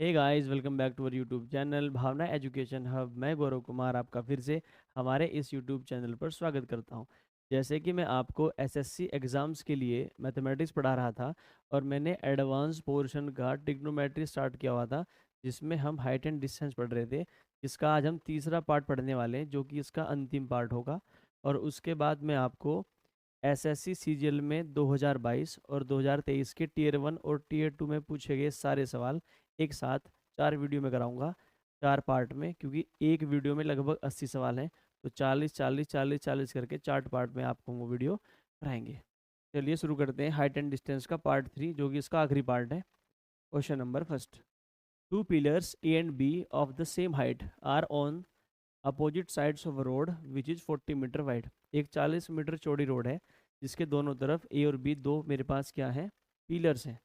Hey guys, welcome back to our YouTube channel Bhavna education hub. मैं गौरव कुमार आपका फिर से हमारे इस यूट्यूब चैनल पर स्वागत करता हूं। जैसे कि मैं आपको एसएससी एग्ज़ाम्स के लिए मैथमेटिक्स पढ़ा रहा था और मैंने एडवांस पोर्शन का ट्रिग्नोमेट्री स्टार्ट किया हुआ था, जिसमें हम हाइट एंड डिस्टेंस पढ़ रहे थे। इसका आज हम तीसरा पार्ट पढ़ने वाले हैं, जो कि इसका अंतिम पार्ट होगा। और उसके बाद मैं आपको एसएससी सीजीएल में 2022 और 2023 के टीयर 1 और टीयर 2 में पूछे गए सारे सवाल एक साथ 4 वीडियो में कराऊंगा, 4 पार्ट में, क्योंकि एक वीडियो में लगभग 80 सवाल हैं। तो 40 40 40 40 करके 4 पार्ट में आपको वो वीडियो कराएंगे। चलिए शुरू करते हैं हाइट एंड डिस्टेंस का पार्ट 3, जो कि इसका आखिरी पार्ट है। Question number first. Two pillars A and B of the same height are on opposite sides of road which is 40 metre wide. एक 40 मीटर चौड़ी रोड है जिसके दोनों तरफ ए और बी दो मेरे पास क्या है, पिलर्स हैं।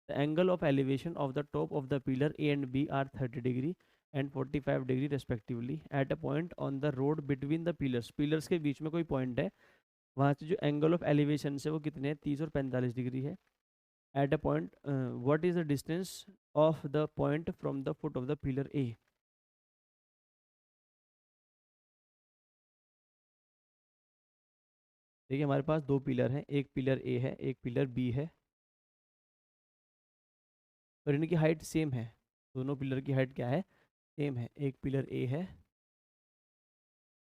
The angle of elevation of the top of the pillar A and B are 30 degree and 45 degree respectively at a point on the road between the pillars. Pillars के बीच में कोई पॉइंट है, वहाँ से जो एंगल ऑफ एलिवेशन से वो कितने हैं, 30 और 45 डिग्री है। At a point what is the distance of the point from the foot of the pillar A. देखिए हमारे पास दो पिलर हैं, एक पिलर ए है एक पिलर बी है, और इनकी हाइट सेम है। दोनों पिलर की हाइट क्या है, सेम है। एक पिलर ए है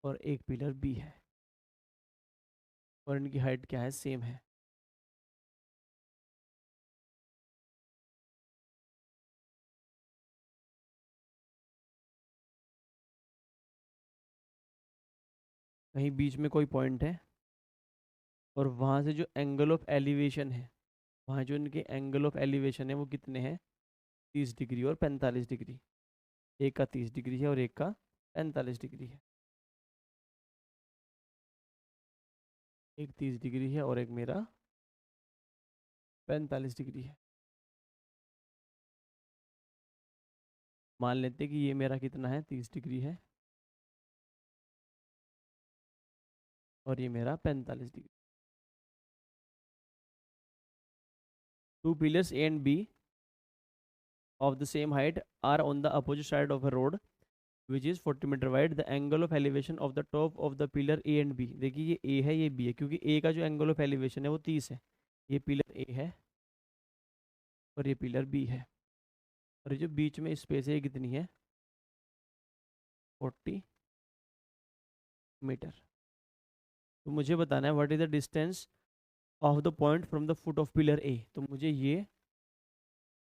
और एक पिलर बी है, और इनकी हाइट क्या है, सेम है। कहीं बीच में कोई पॉइंट है, और वहाँ से जो एंगल ऑफ एलिवेशन है, वहाँ जो इनके एंगल ऑफ एलिवेशन है वो कितने हैं, 30 डिग्री और 45 डिग्री। एक का 30 डिग्री है और एक का 45 डिग्री है। एक 30 डिग्री है और एक मेरा 45 डिग्री है। मान लेते हैं कि ये मेरा कितना है, 30 डिग्री है, और ये मेरा 45 degree. Two pillars A and B of the same height are on the opposite side of a road which is 40 metre wide. The angle of elevation of the top of the pillar A and B. देखिए ये ए है ये B है, क्योंकि ए का जो angle of elevation है वो 30 है। ये पिलर ए है और ये पिलर बी है, और ये जो बीच में स्पेस है ये कितनी है, 40 मीटर। तो मुझे बताना है what is the distance of the point from the foot of pillar A. तो मुझे ये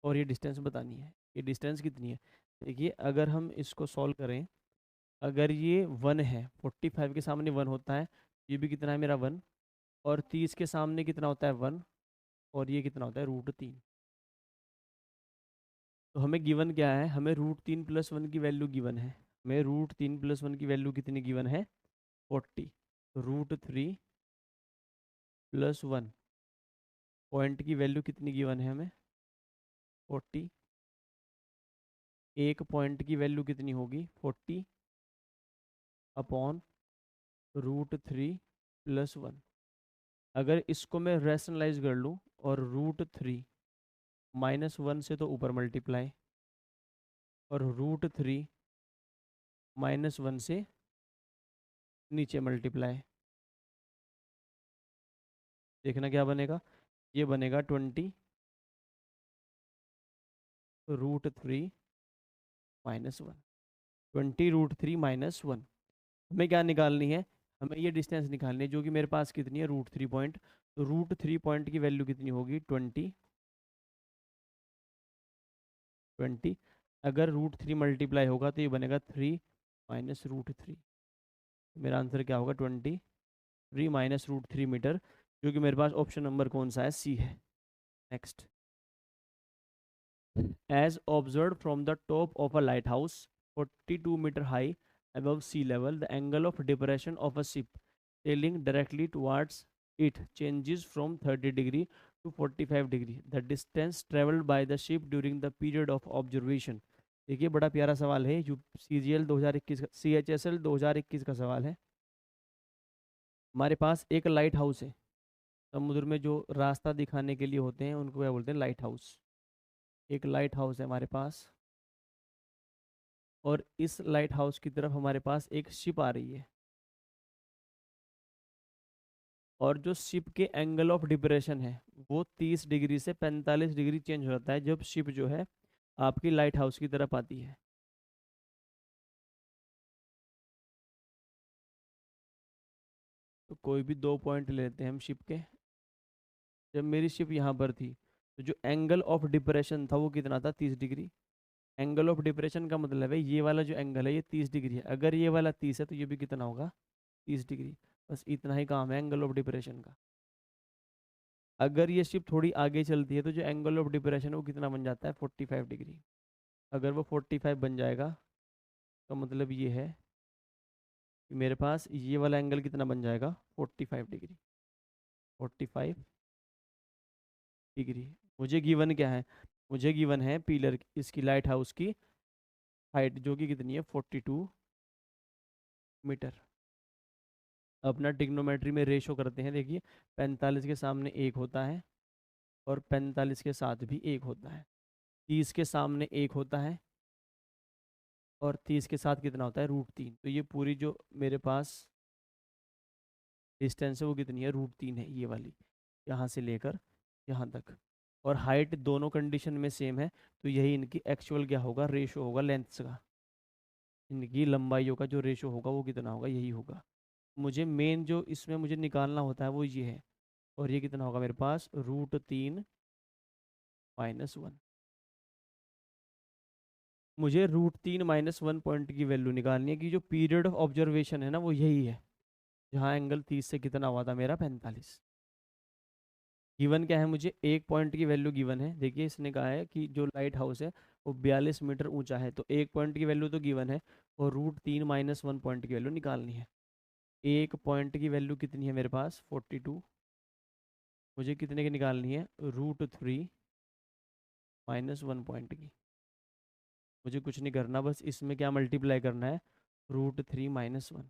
और ये डिस्टेंस बतानी है। ये डिस्टेंस कितनी है, देखिए अगर हम इसको सॉल्व करें, अगर ये 1 है, 45 के सामने 1 होता है, ये भी कितना है मेरा 1, और 30 के सामने कितना होता है 1, और ये कितना होता है √3। तो हमें गिवन क्या है, हमें √3 + 1 की वैल्यू गिवन है। हमें √3 + 1 की वैल्यू कितनी गिवन है, 40। तो √3 + 1 पॉइंट की वैल्यू कितनी गिवन है हमें, 40। एक पॉइंट की वैल्यू कितनी होगी, 40 अपॉन √3 + 1। अगर इसको मैं रैशनलाइज कर लूँ, और √3 - 1 से तो ऊपर मल्टीप्लाई, और √3 - 1 से नीचे मल्टीप्लाई, देखना क्या बनेगा, ये बनेगा 20 √3 - 1। 20 √3 - 1। हमें क्या निकालनी है, हमें ये डिस्टेंस निकालनी है, जो कि मेरे पास कितनी है, √3 पॉइंट। तो √3 पॉइंट की वैल्यू कितनी होगी, 20। अगर √3 मल्टीप्लाई होगा तो ये बनेगा 3 - √3। मेरा आंसर क्या होगा, 23 - √3 मीटर, जो कि मेरे पास ऑप्शन नंबर कौन सा है, सी है। Next. As observe from the top of a lighthouse 42 metre high above sea level, the angle of depression of a ship sailing directly towards it changes from 30 degree to 45 degree. The distance traveled by the ship during the period of observation. देखिए बड़ा प्यारा सवाल है, you CGL 2021 का, CHSL 2021 का सवाल है। हमारे पास एक लाइट हाउस है, समुद्र में जो रास्ता दिखाने के लिए होते हैं उनको क्या बोलते हैं, लाइट हाउस। एक लाइट हाउस है हमारे पास, और इस लाइट हाउस की तरफ हमारे पास एक शिप आ रही है, और जो शिप के एंगल ऑफ डिप्रेशन है वो 30 डिग्री से 45 डिग्री चेंज हो जाता है जब शिप जो है आपकी लाइट हाउस की तरफ आती है। तो कोई भी 2 पॉइंट लेते हैं हम शिप के। जब मेरी शिप यहाँ पर थी तो जो एंगल ऑफ डिप्रेशन था वो कितना था, 30 डिग्री। एंगल ऑफ डिप्रेशन का मतलब है ये वाला जो एंगल है ये 30 डिग्री है, अगर ये वाला 30 है तो ये भी कितना होगा, 30 डिग्री। बस इतना ही काम है एंगल ऑफ डिप्रेशन का। अगर ये शिप थोड़ी आगे चलती है तो जो एंगल ऑफ डिप्रेशन है वो कितना बन जाता है, 45 डिग्री। अगर वो 45 बन जाएगा तो मतलब ये है कि मेरे पास ये वाला एंगल कितना बन जाएगा, 45 डिग्री। 45 डिग्री। मुझे गिवन क्या है, मुझे गिवन है पिलर इसकी लाइट हाउस की हाइट जो कि कितनी है, 42 मीटर। अपना टिग्नोमेट्री में रेशो करते हैं, देखिए 45 के सामने एक होता है और 45 के साथ भी एक होता है, 30 के सामने एक होता है और 30 के साथ कितना होता है, √3। तो ये पूरी जो मेरे पास डिस्टेंस है वो कितनी है, √3 है ये वाली, यहाँ से लेकर यहाँ तक। और हाइट दोनों कंडीशन में सेम है, तो यही इनकी एक्चुअल क्या होगा, रेशो होगा लेंथ्स का। इनकी लंबाइयों का जो रेशो होगा वो कितना होगा, यही होगा। मुझे मेन जो इसमें मुझे निकालना होता है वो ये है, और ये कितना होगा मेरे पास, √3 - 1। मुझे √3 - 1 पॉइंट की वैल्यू निकालनी है कि जो पीरियड ऑफ ऑब्जर्वेशन है ना वो यही है, जहाँ एंगल 30 से कितना हुआ था मेरा, 45। गिवन क्या है, मुझे एक पॉइंट की वैल्यू गिवन है। देखिए इसने कहा है कि जो लाइट हाउस है वो 42 मीटर ऊंचा है, तो एक पॉइंट की वैल्यू तो गिवन है, और √3 - 1 पॉइंट की वैल्यू निकालनी है। एक पॉइंट की वैल्यू कितनी है मेरे पास, 42। मुझे कितने की निकालनी है, √3 - 1 पॉइंट की। मुझे कुछ नहीं करना, बस इसमें क्या मल्टीप्लाई करना है, √3 - 1।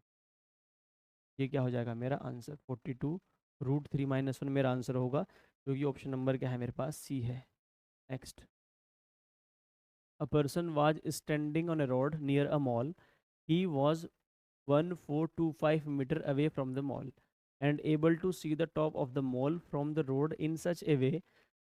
ये क्या हो जाएगा मेरा आंसर, 42। √3 - 1 मेरा आंसर होगा, क्योंकि ऑप्शन नंबर क्या है मेरे पास, सी है। Next. A person was standing on a road near a mall. He was 1425 meter away from the mall and able to see the top of the mall from the road in such a way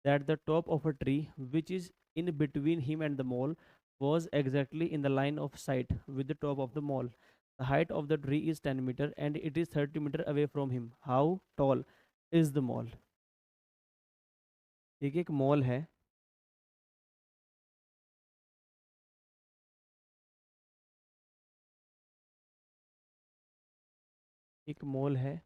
that the top of a tree which is in between him and the mall was exactly in the line of sight with the top of the mall. The height of the tree is 10 meter and it is 30 meter away from him. How tall is the mall? एक एक mall है, एक mall है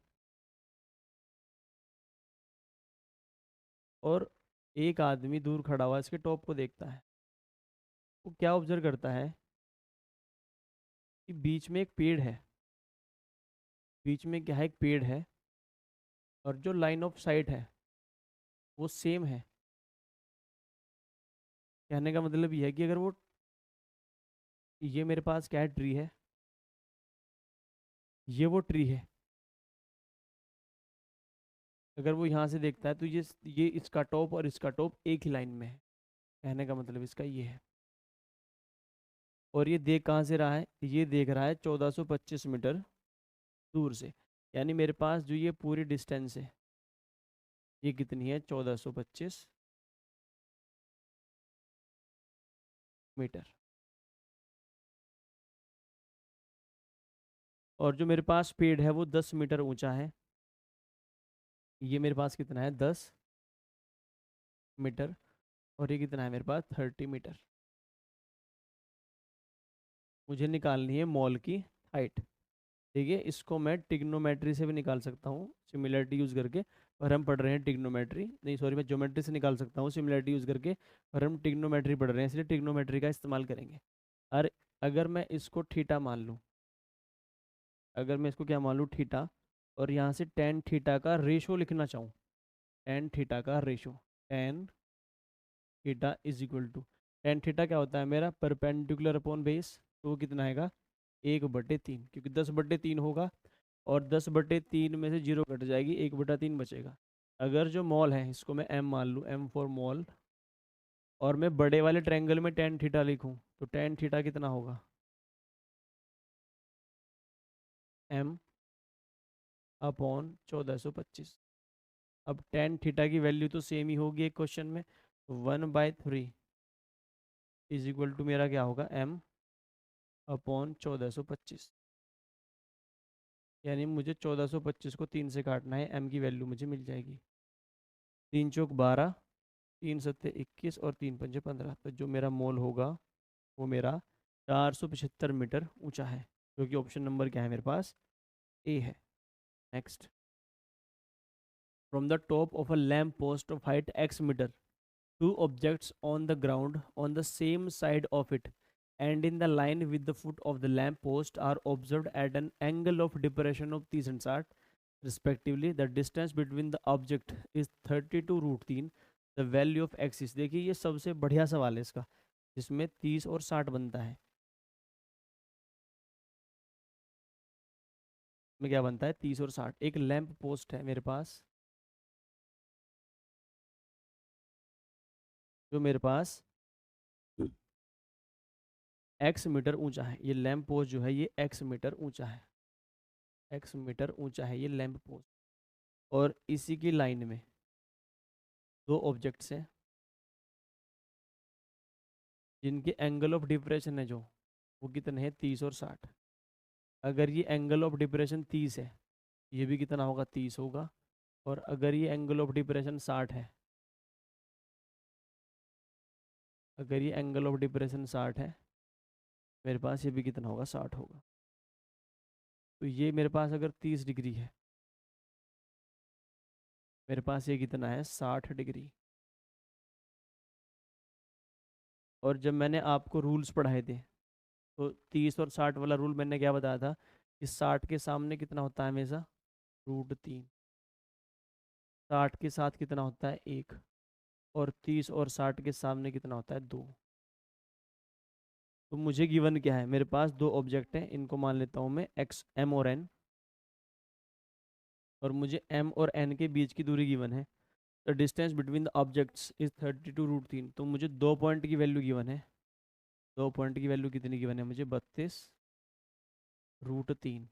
और एक आदमी दूर खड़ा हुआ इसके टॉप को देखता है। वो क्या ऑब्जर्व करता है कि बीच में एक पेड़ है, बीच में क्या है, एक पेड़ है, और जो लाइन ऑफ साइट है वो सेम है। कहने का मतलब ये है कि अगर वो, ये मेरे पास क्या है, ट्री है, ये वो ट्री है, अगर वो यहाँ से देखता है तो ये इसका टॉप और इसका टॉप एक ही लाइन में है। कहने का मतलब इसका ये है। और ये देख कहाँ से रहा है, ये देख रहा है 1425 मीटर दूर से। यानी मेरे पास जो ये पूरी डिस्टेंस है ये कितनी है, 1425 मीटर। और जो मेरे पास पेड़ है वो 10 मीटर ऊंचा है। ये मेरे पास कितना है, 10 मीटर। और ये कितना है मेरे पास, 30 मीटर। मुझे निकालनी है मॉल की हाइट। देखिए इसको मैं टिग्नोमेट्री से भी निकाल सकता हूँ, सिमिलरिटी यूज़ करके। और हम पढ़ रहे हैं टिग्नोमेट्री, नहीं सॉरी, मैं ज्योमेट्री से निकाल सकता हूँ सिमिलरिटी यूज़ करके। और हम टिग्नोमेट्री पढ़ रहे हैं इसलिए टिग्नोमेट्री का इस्तेमाल करेंगे। और अगर मैं इसको थीटा मान लूँ, अगर मैं इसको क्या मान लूँ, थीटा, और यहाँ से टेन थीटा का रेशो लिखना चाहूँ, टेन थीटा का ratio, tan theta is equal to, tan theta क्या होता है मेरा, परपेंडिकुलर अपॉन बेस। तो वो कितना आएगा, 1/3, क्योंकि 10/3 होगा, और 10/3 में से जीरो कट जाएगी, 1/3 बचेगा। अगर जो मॉल है इसको मैं एम मान लूँ, एम फॉर मॉल, और मैं बड़े वाले ट्रायंगल में टेन थीटा लिखूँ, तो टेन थीटा कितना होगा, एम अपॉन 1425। अब टेन थीटा की वैल्यू तो सेम ही होगी एक क्वेश्चन में, 1/3 इज इक्वल टू मेरा क्या होगा, एम अपॉन 1425। यानी मुझे 1425 को 3 से काटना है, एम की वैल्यू मुझे मिल जाएगी। 3 चौक 12, 3 सत्ते 21 और 3 पंजे 15। तो जो मेरा मोल होगा वो मेरा 475 मीटर ऊंचा है, जो कि ऑप्शन नंबर क्या है मेरे पास, ए है। Next, from the top of a lamp post of height x metre, two objects on the ground on the same side of it and in the line with the foot of the lamp post are observed at an angle of depression of 30 and 60 respectively. The distance between the object is 32 root 3. The value of x is, देखिए ये सबसे बढ़िया सवाल है इसका, जिसमें 30 और 60 बनता है। में क्या बनता है, 30 और 60। एक लैंप पोस्ट है मेरे पास, जो मेरे पास x मीटर ऊंचा है। ये लैंप पोस्ट जो है ये x मीटर ऊंचा है, x मीटर ऊंचा है ये लैंप पोस्ट। और इसी की लाइन में दो ऑब्जेक्ट्स हैं जिनके एंगल ऑफ डिप्रेशन है जो, वो कितने हैं, 30 और 60। अगर ये एंगल ऑफ डिप्रेशन 30 है, ये भी कितना होगा, 30 होगा। और अगर ये एंगल ऑफ डिप्रेशन 60 है, अगर ये एंगल ऑफ डिप्रेशन 60 है, मेरे पास ये भी कितना होगा, 60 होगा। तो ये मेरे पास अगर 30 डिग्री है, मेरे पास ये कितना है, 60 डिग्री। और जब मैंने आपको रूल्स पढ़ाए थे, तो 30 और 60 वाला रूल मैंने क्या बताया था, कि 60 के सामने कितना होता है हमेशा, √3। 60 के साथ कितना होता है, 1। और 30 और 60 के सामने कितना होता है, 2। तो मुझे गिवन क्या है, मेरे पास दो ऑब्जेक्ट हैं, इनको मान लेता हूँ मैं एक्स, एम और एन। और मुझे एम और एन के बीच की दूरी गिवन है। The distance between the objects is 32 √3। तो मुझे 2 पॉइंट की वैल्यू गिवन है। 2 पॉइंट की वैल्यू कितनी गिवन है मुझे, 32 √3।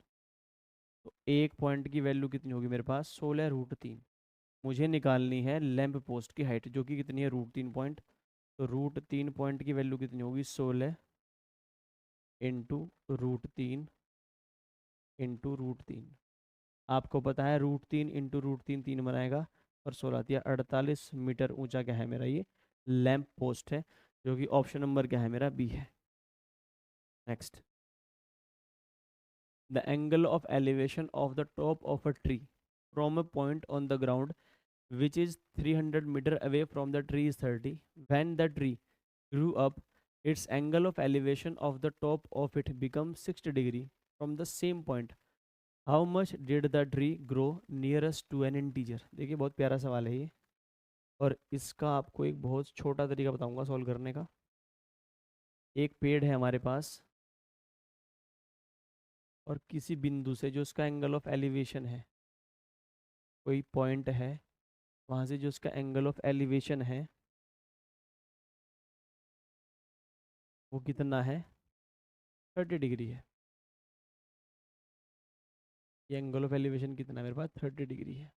तो एक पॉइंट की वैल्यू कितनी होगी मेरे पास, 16 √3। मुझे निकालनी है लैंप पोस्ट की हाइट, जो कि कितनी है, √3 पॉइंट। तो √3 पॉइंट की वैल्यू कितनी होगी, 16 इंटू √3 इंटू √3। आपको पता है √3 इंटू √3 3 बनाएगा, और 16 दिया 48 मीटर ऊंचा क्या है मेरा, ये लैंप पोस्ट है, जो कि ऑप्शन नंबर क्या है मेरा, बी है। Next, the angle of elevation of the top of a tree from a point on the ground which is 300 meter away from the tree is 30. When the tree grew up, its angle of elevation of the top of it becomes 60 degree from the same point. How much did the tree grow nearest to an integer? देखिए बहुत प्यारा सवाल है ये, और इसका आपको एक बहुत छोटा तरीका बताऊंगा सॉल्व करने का। एक पेड़ है हमारे पास, और किसी बिंदु से जो उसका एंगल ऑफ एलिवेशन है, कोई पॉइंट है, वहाँ से जो उसका एंगल ऑफ एलिवेशन है वो कितना है, 30 डिग्री है। ये एंगल ऑफ एलिवेशन कितना है मेरे पास, 30 डिग्री है।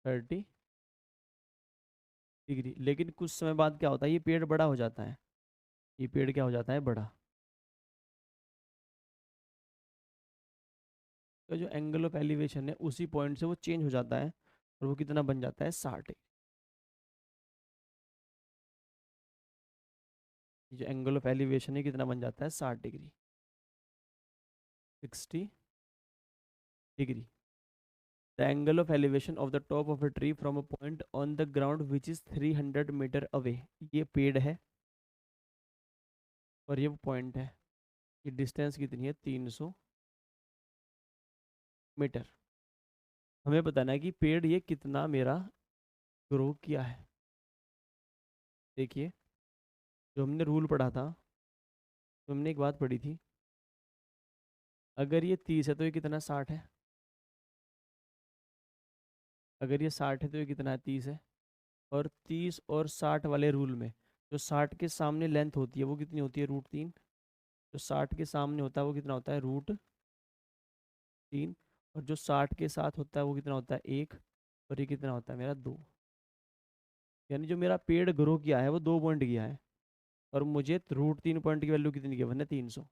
30 डिग्री। लेकिन कुछ समय बाद क्या होता है, ये पेड़ बड़ा हो जाता है, ये पेड़ क्या हो जाता है, बड़ा। तो जो एंगल ऑफ एलिवेशन है उसी पॉइंट से वो चेंज हो जाता है, और वो कितना बन जाता है, 60। जो एंगल ऑफ एलिवेशन है कितना बन जाता है, 60 degree, 60 degree. The angle of elevation of the top of a tree from a point on the ground which is 300 metre away. ये पेड़ है और ये पॉइंट है, ये डिस्टेंस कितनी है, 300 मीटर। हमें बताना है कि पेड़ ये कितना मेरा ग्रो किया है। देखिए, जो हमने रूल पढ़ा था, तो हमने एक बात पढ़ी थी, अगर ये 30 है तो ये कितना, 60 है। अगर ये 60 है तो ये कितना है, 30 है। और 30 और 60 वाले रूल में जो 60 के सामने लेंथ होती है वो कितनी होती है, √3। जो 60 के सामने होता है वो कितना होता है, √3। और जो 60 के साथ होता है वो कितना होता है, 1। और ये कितना होता है मेरा, 2। यानी जो मेरा पेड़ ग्रो किया है वो 2 पॉइंट किया है। और मुझे √3 पॉइंट की वैल्यू कितनी गिवन है, 300।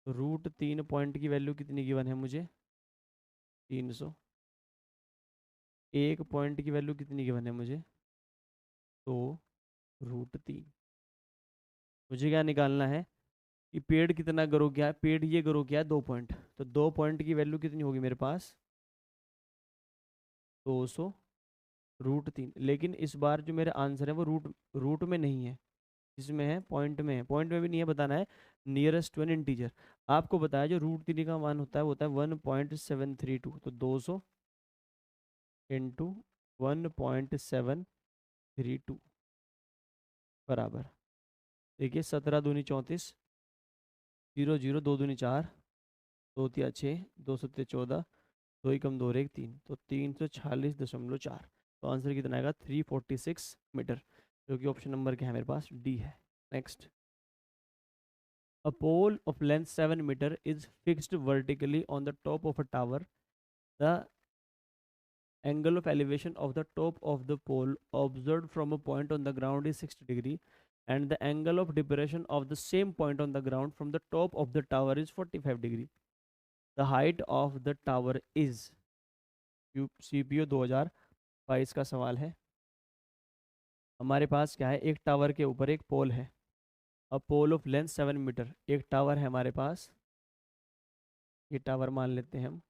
तो √3 पॉइंट की वैल्यू कितनी गिवन है मुझे, 300। 1 पॉइंट की वैल्यू कितनी गिवन है मुझे, 2 √3। मुझे क्या निकालना है कि पेड़ कितना ग्रो किया है, पेड़ ये ग्रो किया है 2 पॉइंट। तो 2 पॉइंट की वैल्यू कितनी होगी मेरे पास, 200 √3। लेकिन इस बार जो मेरा आंसर है वो रूट रूट में नहीं है, इसमें है पॉइंट में है। पॉइंट में भी नहीं है, बताना है नियरेस्ट टू एन इंटीजर। आपको बताया जो √3 का मान होता है वो होता है 1.732। तो 200 इंटू 1.732 बराबर, देखिए 17 दूनी 34, 0 0 2 दूनी 4, 2 तिया 6, 2 सत्ते 14, 2 एकम 2 और 1 3, तो 346.4। तो आंसर कितना आएगा, 346 मीटर, जो कि ऑप्शन नंबर क्या है मेरे पास, डी है। Next, a pole of length 7 meter is fixed vertically on the top of a tower. The angle of elevation of the top of the pole observed from a point on the ground is 60 degree, and the angle of depression of the same point on the ground from the top of the tower is 45 degree. The height of the tower is, CPO 2022 का सवाल है। हमारे पास क्या है, एक tower के ऊपर एक पोल है। अब पोल ऑफ लेंथ 7 मीटर, एक टावर है हमारे पास, ये टावर मान लेते हैं हम।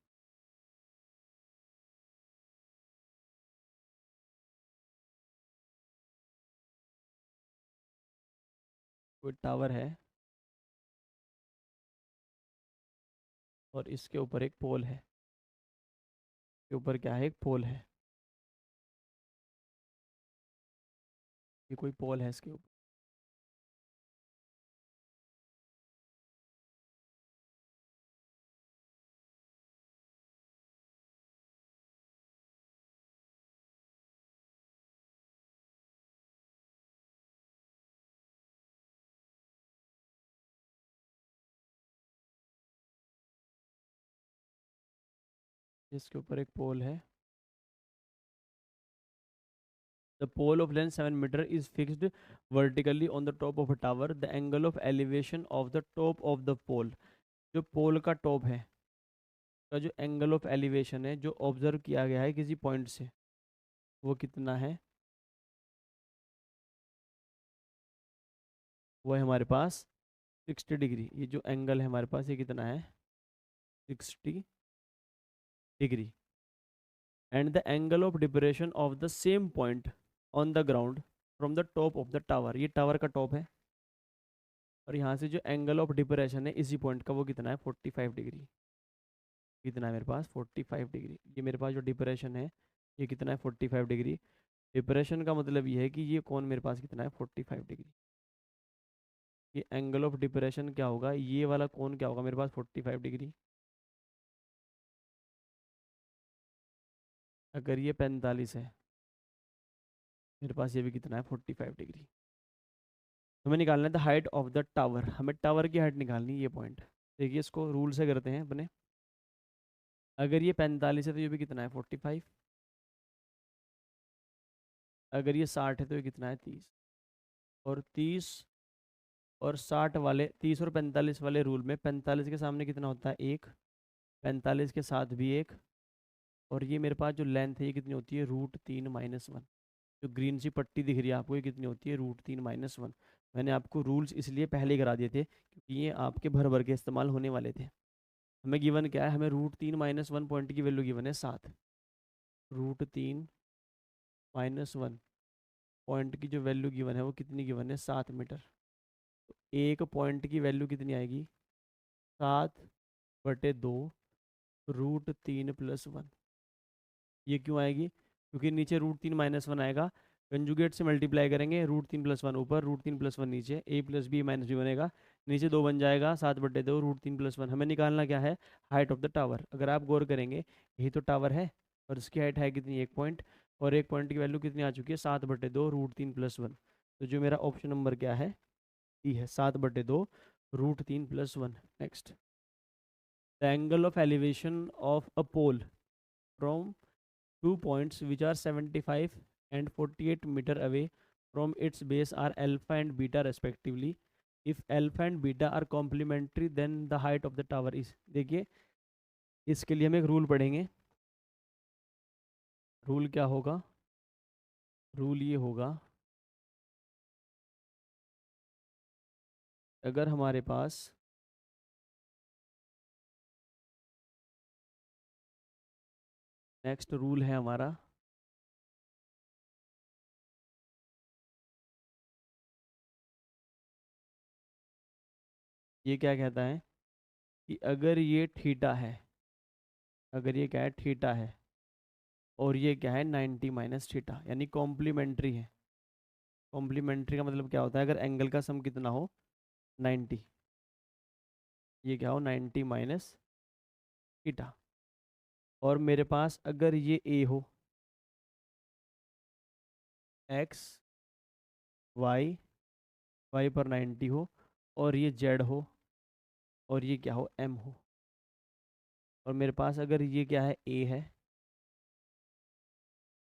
कोई टावर है और इसके ऊपर एक पोल है, के ऊपर क्या है, एक पोल है, ये कोई पोल है इसके ऊपर। इसके ऊपर एक पोल है। The pole of length 7 meter is fixed vertically on the top of a tower. The angle of elevation of the top of the pole, जो पोल का टॉप है का जो एंगल ऑफ एलिवेशन है जो ऑब्जर्व किया गया है किसी पॉइंट से, वो कितना है, वो है हमारे पास 60 डिग्री। ये जो एंगल है हमारे पास ये कितना है, 60 degree. And the angle of depression of the same point on the ground from the top of the tower, ये टावर का टॉप है। और यहाँ से जो एंगल ऑफ डिप्रेशन है इसी पॉइंट का वो कितना है, 45 डिग्री। कितना है मेरे पास, 45 डिग्री। ये मेरे पास जो डिप्रेशन है ये कितना है, 45 डिग्री। डिप्रेशन का मतलब ये है कि ये कौन मेरे पास कितना है, 45 डिग्री। ये एंगल ऑफ डिप्रेशन क्या होगा, ये वाला कौन क्या होगा मेरे पास, 45 डिग्री। अगर ये 45 है, मेरे पास ये भी कितना है, 45 डिग्री। हमें निकालना है the height of the tower, हमें टावर की हाइट निकालनी है, ये पॉइंट। देखिए इसको रूल से करते हैं अपने। अगर ये 45 है तो ये भी कितना है, 45। अगर ये 60 है तो ये कितना है, 30। और 30 और 60 वाले, 30 और 45 वाले रूल में 45 के सामने कितना होता है, 1। 45 के साथ भी 1। और ये मेरे पास जो लेंथ है ये कितनी होती है, √3 - 1। जो ग्रीन सी पट्टी दिख रही है आपको ये कितनी होती है, √3 - 1। मैंने आपको रूल्स इसलिए पहले ही करा दिए थे क्योंकि ये आपके भर भर के इस्तेमाल होने वाले थे। हमें गिवन क्या है, हमें √3 - 1 पॉइंट की वैल्यू गिवन है 7। √3 - 1 पॉइंट की जो वैल्यू गिवन है वो कितनी गिवन है, 7 मीटर। तो एक पॉइंट की वैल्यू कितनी आएगी, 7/2 √3 + 1। ये क्यों आएगी, क्योंकि नीचे √3 - 1 आएगा, कंजुगेट से मल्टीप्लाई करेंगे, √3 + 1 ऊपर, √3 + 1 नीचे, a + b - b बनेगा, नीचे 2 बन जाएगा, 7/2 √3 + 1। हमें निकालना क्या है, हाइट ऑफ द टावर। अगर आप गौर करेंगे यही तो टावर है और इसकी हाइट है कितनी, 1 पॉइंट। और 1 पॉइंट की वैल्यू कितनी आ चुकी है, 7/2 √3 + 1। तो जो मेरा ऑप्शन नंबर क्या है, ई है, 7/2 √3 + 1। Next, the angle of elevation of a pole from 2 points which are 75 and 48 meter away from its base are alpha and beta respectively. If alpha and beta are complementary then the height of the tower is। देखिए, इसके लिए हम एक rule पढ़ेंगे। Rule क्या होगा? Rule ये होगा, अगर हमारे पास नेक्स्ट रूल है हमारा, ये क्या कहता है कि अगर ये थीटा है, अगर ये क्या है, थीटा है, और ये क्या है, 90 माइनस थीटा, यानी कॉम्प्लीमेंट्री है। कॉम्प्लीमेंट्री का मतलब क्या होता है? अगर एंगल का सम कितना हो, 90, ये क्या हो, 90 माइनस थीटा, और मेरे पास अगर ये ए हो, एक्स वाई, वाई पर 90 हो, और ये जेड हो, और ये क्या हो, एम हो, और मेरे पास अगर ये क्या है, ए है,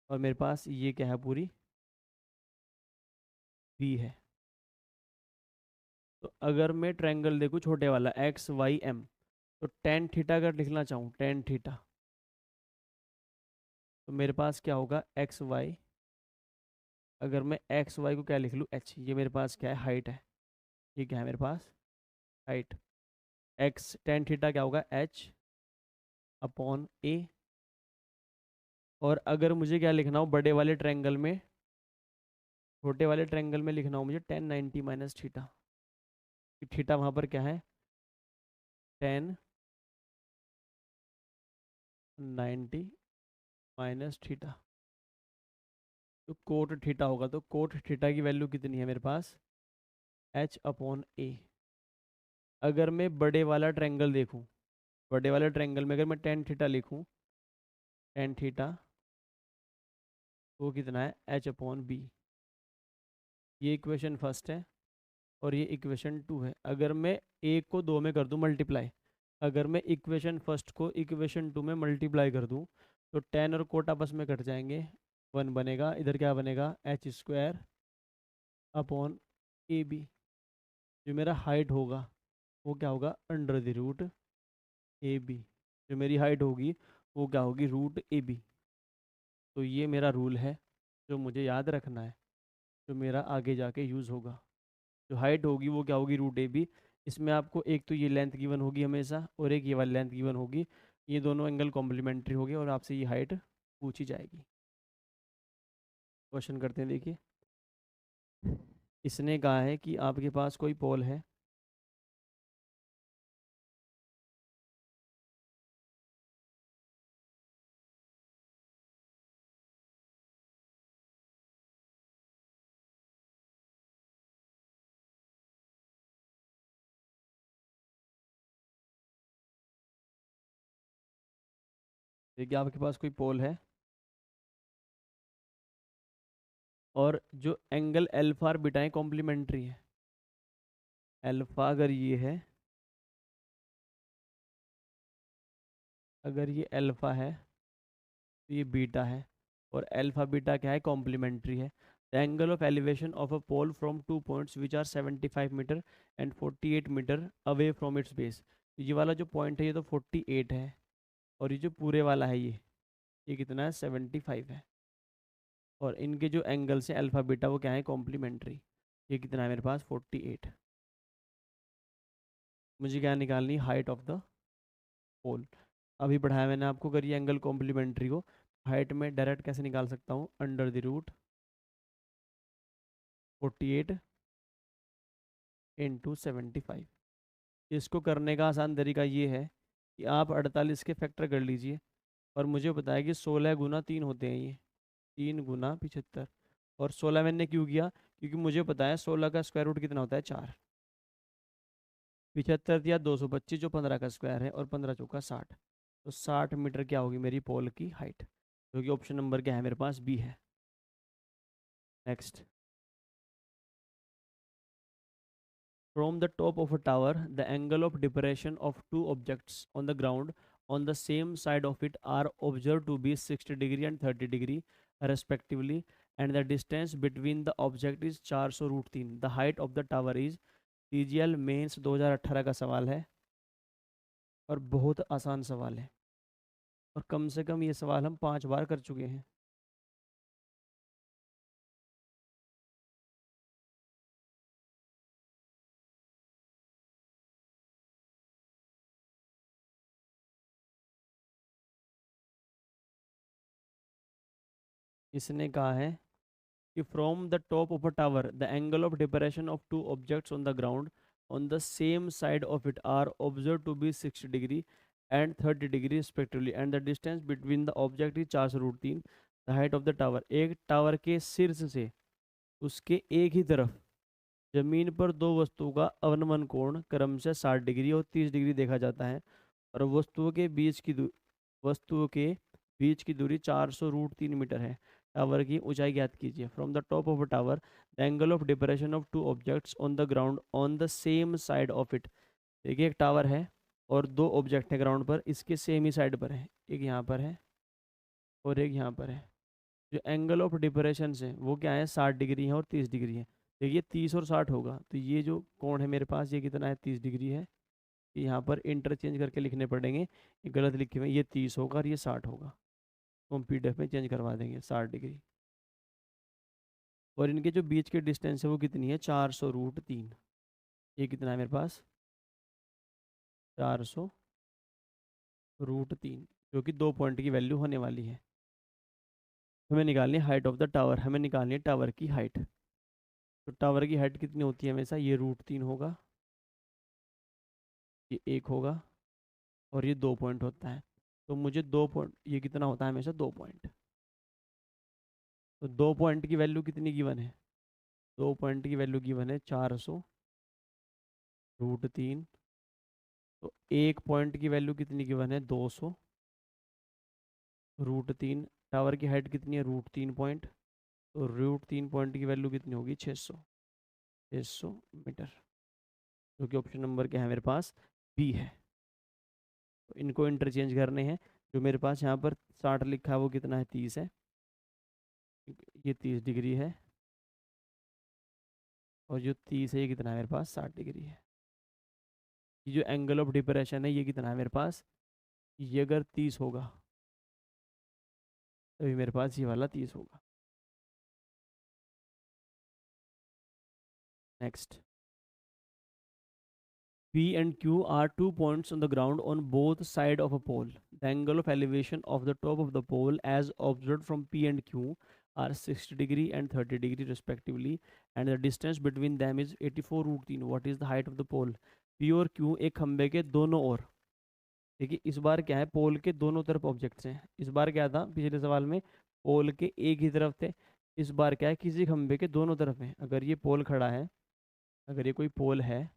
और मेरे पास ये क्या है, पूरी बी है। तो अगर मैं ट्रायंगल देखूँ छोटे वाला एक्स वाई एम, तो टेन थीटा अगर लिखना चाहूँ, टेन थीटा, तो मेरे पास क्या होगा, एक्स वाई, अगर मैं एक्स वाई को क्या लिख लूँ, एच, ये मेरे पास क्या है, हाइट है। ये क्या है मेरे पास, हाइट। एक्स टेन थीटा क्या होगा, एच अपॉन ए। और अगर मुझे क्या लिखना हो बड़े वाले ट्रायंगल में, छोटे वाले ट्रायंगल में लिखना हो मुझे, 1090 माइनस थीटा। थीटा वहाँ पर क्या है, 1090 माइनस थीटा, तो कोट थीटा होगा। तो कोट थीटा की वैल्यू कितनी है मेरे पास, एच अपॉन ए। अगर मैं बड़े वाला ट्रायंगल देखूँ, बड़े वाले ट्रायंगल में अगर मैं टेन थीटा लिखूँ, टेन थीटा, वो कितना है, एच अपॉन बी। ये इक्वेशन फर्स्ट है, और ये इक्वेशन टू है। अगर मैं एक को दो में कर दूं मल्टीप्लाई, अगर मैं इक्वेशन फर्स्ट को इक्वेशन टू में मल्टीप्लाई कर दूं, तो टेन और कोट आपस में कट जाएंगे, वन बनेगा। इधर क्या बनेगा, H square upon A B. जो मेरा हाइट होगा वो क्या होगा, under the root A B. जो मेरी हाइट होगी वो क्या होगी, रूट ए बी। तो ये मेरा रूल है जो मुझे याद रखना है, जो मेरा आगे जाके यूज़ होगा। जो हाइट होगी वो क्या होगी, रूट ए बी। इसमें आपको एक तो ये लेंथ गिवन होगी हमेशा, और एक ये वाली लेंथ गिवन होगी। ये दोनों एंगल कॉम्प्लीमेंट्री होगी, और आपसे ये हाइट पूछी जाएगी। क्वेश्चन करते हैं, देखिए। इसने कहा है कि आपके पास कोई पोल है, देखिए आपके पास कोई पोल है, और जो एंगल एल्फा और बीटा कॉम्प्लीमेंट्री है। एल्फा अगर ये है, अगर ये अल्फ़ा है, तो ये बीटा है, और अल्फ़ा बीटा क्या है, कॉम्प्लीमेंट्री है। The angle of elevation of a pole from 2 points which are 75 metre and 48 metre away from its base. ये वाला जो पॉइंट है ये तो 48 है, और ये जो पूरे वाला है ये कितना है, 75 है। और इनके जो एंगल्स हैं अल्फ़ा बीटा वो क्या है, कॉम्प्लीमेंट्री। ये कितना है मेरे पास, 48। मुझे क्या निकालनी, हाइट ऑफ द पोल। अभी पढ़ाया मैंने आपको, करिए एंगल कॉम्प्लीमेंट्री को हाइट में डायरेक्ट कैसे निकाल सकता हूँ, अंडर द रूट 48 इंटू 75। इसको करने का आसान तरीका ये है कि आप 48 के फैक्टर कर लीजिए, और मुझे बताया कि 16 गुना 3 होते हैं, ये 3 गुना 75। और 16 मैंने क्यों किया, क्योंकि मुझे पता है 16 का स्क्वायर रूट कितना होता है, 4। 75 दिया 225, जो 15 का स्क्वायर है, और 15 चौका 60। तो 60 मीटर क्या होगी मेरी पोल की हाइट, जो कि ऑप्शन नंबर क्या है मेरे पास, बी है। Next, From the top of a tower, the angle of depression of two objects on the ground on the same side of it are observed to be 60 degree and 30 degree respectively, and the distance between the object is 400√3. The height of the tower is TGL mains 2018 का सवाल है और बहुत आसान सवाल है और कम से कम ये सवाल हम 5 बार कर चुके हैं। इसने कहा है कि from the top of a tower the angle of depression of two objects on the ground on the same side of it are observed to be 60 degree and 30 degree respectively, and the distance between the object is 400√3. the height of the tower, एक tower के शीर्ष से उसके एक ही तरफ जमीन पर दो वस्तुओं का अवनमन कोण क्रमशः 60 डिग्री और 30 डिग्री देखा जाता है और वस्तुओं के बीच की दूरी 400√3 मीटर है। टावर की ऊंचाई ज्ञात कीजिए। From the top of a tower the angle of depression of two objects on the ground on the same side of it. देखिए एक टावर है और दो ऑब्जेक्ट है ग्राउंड पर, इसके सेम ही साइड पर है, एक यहाँ पर है और एक यहाँ पर है। जो एंगल ऑफ डिपरेशन है वो क्या है, 60 डिग्री है और 30 डिग्री है। देखिए 30 और 60 होगा तो ये जो कोण है मेरे पास ये कितना है, 30 डिग्री है। यहाँ पर इंटरचेंज करके लिखने पड़ेंगे, ये गलत लिखे हुए, ये 30 होगा और ये 60 होगा, तो हम PDF में चेंज करवा देंगे 60 डिग्री। और इनके जो बीच के डिस्टेंस है वो कितनी है, 400√3। ये कितना है मेरे पास, 400√3, जो कि 2 पॉइंट की वैल्यू होने वाली है। हमें निकालनी है हाइट ऑफ द टावर, हमें निकालनी है टावर की हाइट। तो टावर की हाइट कितनी होती है हमेशा, ये √3 होगा, ये 1 होगा और ये 2 पॉइंट होता है। तो मुझे 2 पॉइंट, ये कितना होता है हमेशा 2 पॉइंट। तो 2 पॉइंट की वैल्यू कितनी गिवन है, 2 पॉइंट की वैल्यू गिवन है 400√3। तो 1 पॉइंट की वैल्यू कितनी गिवन है, 200√3। टावर की हाइट कितनी है, √3 पॉइंट। तो √3 पॉइंट की वैल्यू कितनी होगी, 600 मीटर, जो कि ऑप्शन नंबर क्या है मेरे पास, बी है। तो इनको इंटरचेंज करने हैं। जो मेरे पास यहाँ पर 60 लिखा है वो कितना है, 30 है, ये 30 डिग्री है और जो 30 है ये कितना है मेरे पास, 60 डिग्री है। ये जो एंगल ऑफ डिप्रेशन है ये कितना है मेरे पास, ये अगर 30 होगा तभी मेरे पास ये वाला 30 होगा। Next, P and Q are 2 points on the ground on both sides of a pole. The angle of elevation of the top of the pole as observed from P and Q are 60 degree and 30 degree respectively, and the distance between them is 84√3. What is the height of the pole? P और Q एक खंबे के दोनों ओर, देखिए इस बार क्या है, पोल के दोनों तरफ ऑब्जेक्ट्स हैं। इस बार क्या था, पिछले सवाल में पोल के एक ही तरफ थे, इस बार क्या है, किसी खंबे के दोनों तरफ है। अगर ये पोल खड़ा है, अगर ये कोई पोल है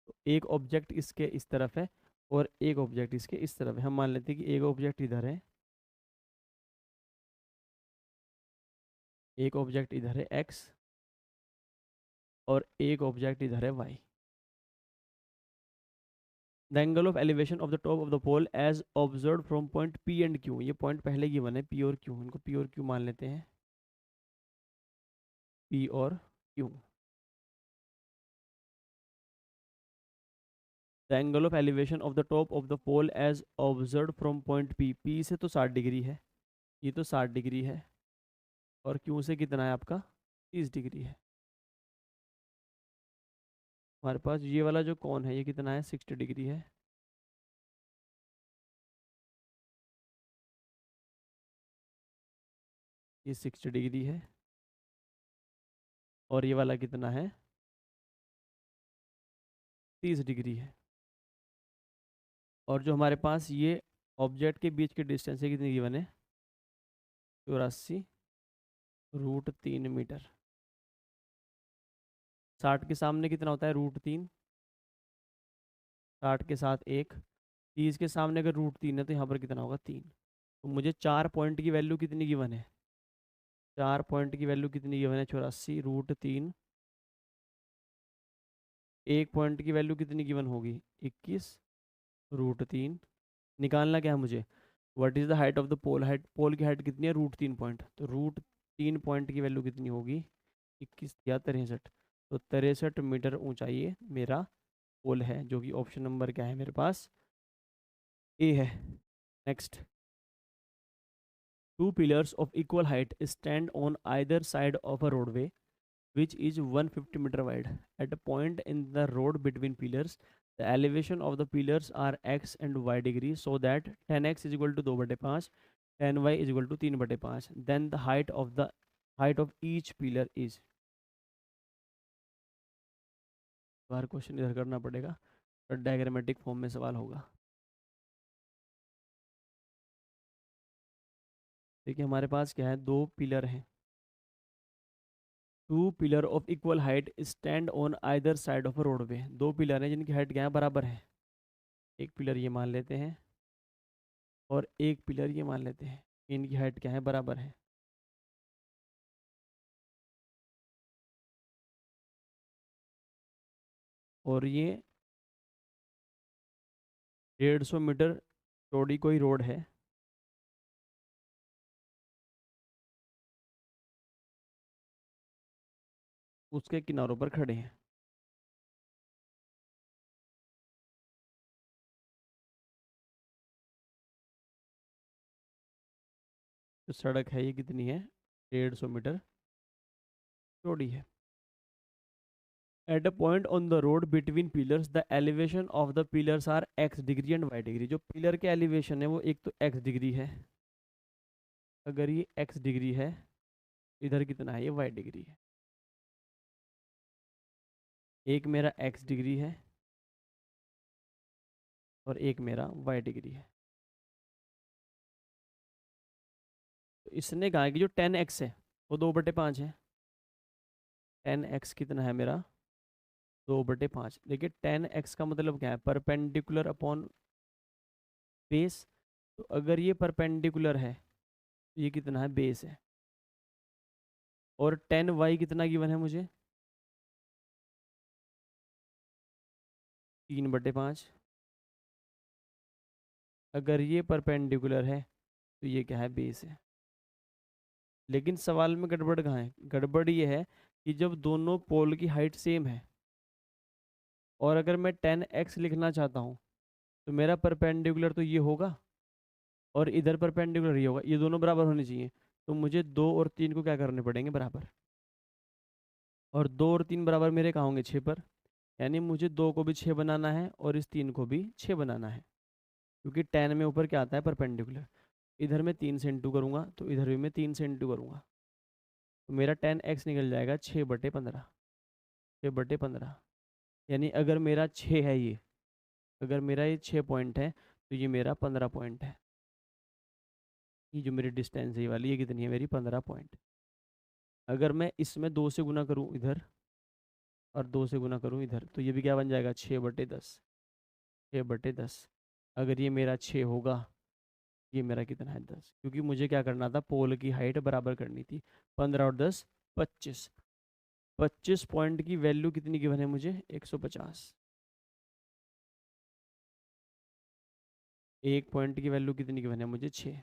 तो एक ऑब्जेक्ट इसके इस तरफ है और एक ऑब्जेक्ट इसके इस तरफ है। हम मान लेते हैं कि एक ऑब्जेक्ट इधर है, एक ऑब्जेक्ट इधर है x और एक ऑब्जेक्ट इधर है y। The angle of elevation of the top of the pole as observe from point P and Q, ये पॉइंट पहले गिवन है P और Q, इनको P और Q मान लेते हैं, P और Q। The angle of elevation of the top of the pole as observe from point P से तो 60 डिग्री है, ये तो 60 डिग्री है और Q से कितना है आपका, 30 डिग्री है। हमारे पास ये वाला जो कोण है ये कितना है, 60 डिग्री है। ये 60 डिग्री है और ये वाला कितना है, 30 डिग्री है। और जो हमारे पास ये ऑब्जेक्ट के बीच की डिस्टेंस है कितनी गिवन है, 84√3 मीटर। 60 के सामने कितना होता है, √3, 60 के साथ 1, 30 के सामने अगर √3 है तो यहाँ पर कितना होगा, 3। तो मुझे 4 पॉइंट की वैल्यू कितनी गिवन है, 4 पॉइंट की वैल्यू कितनी गिवन है, 84√3 एक पॉइंट की वैल्यू कितनी गिवन होगी, 21√3। निकालना क्या है मुझे, what is the height of the pole, height pole की हाइट कितनी है, √3 पॉइंट, तो √3 पॉइंट की वैल्यू कितनी होगी, 21 या 63, तो 63 मीटर ऊंचाई ये मेरा पोल है, जो कि ऑप्शन नंबर क्या है मेरे पास, ए है। Next, two pillars of equal height stand on either side of a roadway which is 150 meter wide. At a point in the road between pillars, the elevation of the pillars are x and y degree, so that 10x is equal to 2/5, 10y is equal to 3/5. Then the height of each pillar is, bar question इधर करना पड़ेगा, और diagrammatic form में सवाल होगा। देखिए हमारे पास क्या है, दो पिलर हैं, two pillar of equal height stand on either side of a roadway, दो पिलर हैं जिनकी हाइट क्या है, बराबर है। एक पिलर ये मान लेते हैं और एक पिलर ये मान लेते हैं, इनकी हाइट क्या है, बराबर है। और ये 150 मीटर चौड़ी कोई रोड है, उसके किनारों पर खड़े हैं। जो सड़क है ये कितनी है, 150 मीटर चौड़ी है। At a point on the road between pillars the elevation of the pillars are x degree and y degree, जो पिलर के एलिवेशन है वो एक तो x डिग्री है, अगर ये x डिग्री है, इधर कितना है, ये y डिग्री है। एक मेरा x डिग्री है और एक मेरा y डिग्री है। तो इसने कहा कि जो 10x है वो 2/5 है, 10x कितना है मेरा, 2/5। देखिए 10x का मतलब क्या है, परपेंडिकुलर अपॉन बेस, तो अगर ये परपेंडिकुलर है तो ये कितना है, बेस है। और 10y कितना गिवन है मुझे, 3/5। अगर ये परपेंडिकुलर है तो ये क्या है, बेस है। लेकिन सवाल में गड़बड़ कहाँ है, गड़बड़ ये है कि जब दोनों पोल की हाइट सेम है, और अगर मैं 10x लिखना चाहता हूँ तो मेरा परपेंडिकुलर तो ये होगा और इधर परपेंडिकुलर ये होगा, ये दोनों बराबर होने चाहिए। तो मुझे 2 और 3 को क्या करने पड़ेंगे, बराबर। और 2 और 3 बराबर मेरे कहाँ होंगे, 6 पर। यानी मुझे 2 को भी 6 बनाना है और इस 3 को भी 6 बनाना है, क्योंकि 10 में ऊपर क्या आता है, परपेंडिकुलर। इधर मैं 3 से इंटू करूँगा तो इधर भी मैं 3 से इंटू करूँगा, तो मेरा 10x निकल जाएगा 6/15, 6/15। यानी अगर मेरा 6 है ये, अगर मेरा ये 6 पॉइंट है तो ये मेरा 15 पॉइंट है। ये जो मेरी डिस्टेंस है ये वाली, ये कितनी है मेरी, 15 पॉइंट। अगर मैं इसमें 2 से गुना करूँ इधर और 2 से गुना करूँ इधर, तो ये भी क्या बन जाएगा, 6/10, 6/10। अगर ये मेरा 6 होगा, ये मेरा कितना है, 10, क्योंकि मुझे क्या करना था, पोल की हाइट बराबर करनी थी। 15 और 10 25, 25 पॉइंट की वैल्यू कितनी गिवन है मुझे, 150। एक पॉइंट की वैल्यू कितनी गिवन है मुझे, 6।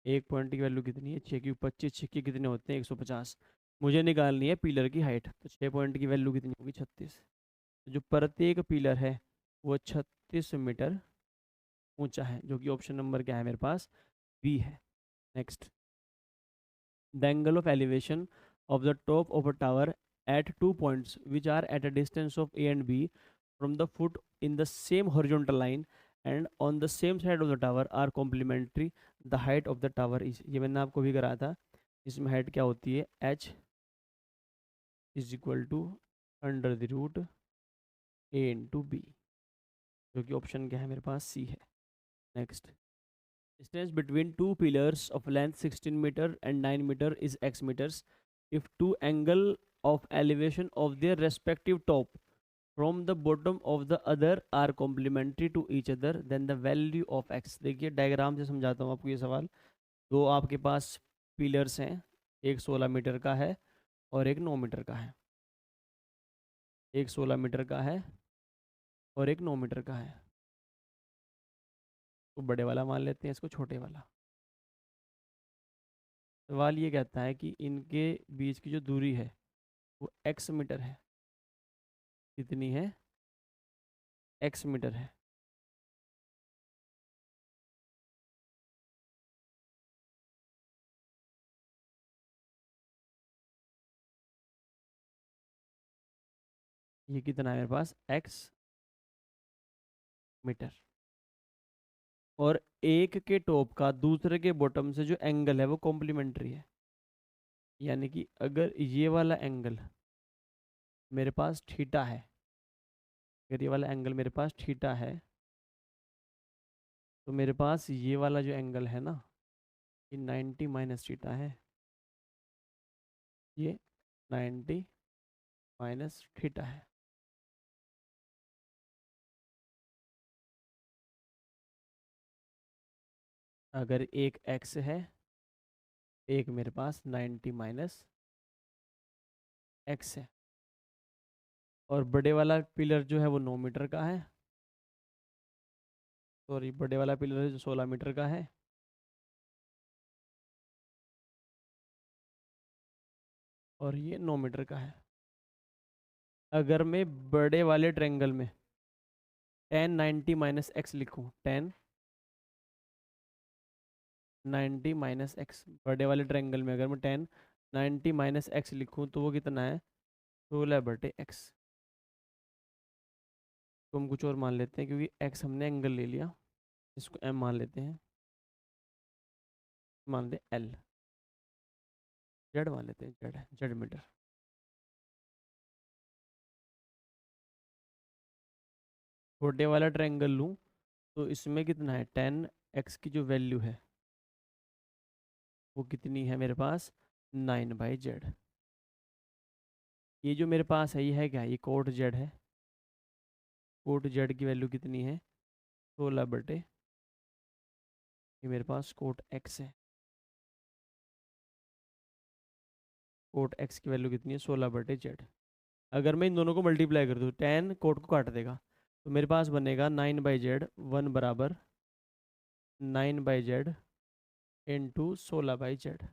एक पॉइंट की वैल्यू कितनी है, 6 की 25, 6 के कितने होते हैं, 150। मुझे निकालनी है पिलर की हाइट, तो 6 पॉइंट की वैल्यू कितनी होगी, 36। तो जो प्रत्येक पिलर है वो 36 मीटर ऊंचा है, जो कि ऑप्शन नंबर क्या है मेरे पास, बी है। Next, the angle of elevation of the top of a tower at 2 points which are at a distance of A and B from the foot in the same horizontal line and on the same side of the tower are complementary. The height of the tower is, ये मैंने आपको भी कराया था। इसमें height क्या होती है, h is equal to √a into B, जो कि ऑप्शन क्या है मेरे पास, सी है। Next, distance between two pillars of length 16 meter and 9 meter is x meters. If two angle of elevation of their respective top from the bottom of the other are complementary to each other, then the value of x। देखिए diagram से समझाता हूँ आपको ये सवाल। दो आपके पास pillars हैं, एक 16 मीटर का है और एक 9 मीटर का है। एक 16 मीटर का है और एक 9 मीटर का है। तो बड़े वाला मान लेते हैं, इसको छोटे वाला। सवाल ये कहता है कि इनके बीच की जो दूरी है वो x मीटर है। कितनी है? x मीटर है। ये कितना है मेरे पास? x metre. और एक के टॉप का दूसरे के बॉटम से जो एंगल है वो कॉम्प्लीमेंट्री है। यानी कि अगर ये वाला एंगल मेरे पास थीटा है, अगर ये वाला एंगल मेरे पास थीटा है, तो मेरे पास ये वाला जो एंगल है ना, ये 90 माइनस थीटा है। ये 90 माइनस थीटा है। अगर एक x है, एक मेरे पास 90 माइनस x है। और बड़े वाला पिलर जो है वो 9 मीटर का है। सॉरी, बड़े वाला पिलर है जो 16 मीटर का है। और ये 9 मीटर का है। अगर मैं बड़े वाले ट्रायंगल में tan 90 माइनस एक्स लिखूँ, tan 90 माइनस एक्स, बड़े वाले ट्रायंगल में अगर मैं tan 90 माइनस एक्स लिखूँ तो वो कितना है? 16/x। तो हम कुछ और मान लेते हैं, क्योंकि x हमने एंगल ले लिया, इसको m मान लेते हैं। मान लें l, z मान लेते हैं, z मीटर। छोटे वाला ट्रायंगल लूँ तो इसमें कितना है? tan x की जो वैल्यू है वो कितनी है मेरे पास? 9/z। ये जो मेरे पास है ये है क्या? ये कोट z है। कोट z की वैल्यू कितनी है? 16/, ये मेरे पास कोट x है। कोट x की वैल्यू कितनी है? 16/z। अगर मैं इन दोनों को मल्टीप्लाई कर दूँ, tan कोट को काट देगा, तो मेरे पास बनेगा 9/z 1 बराबर 9/z इंटू 16/z।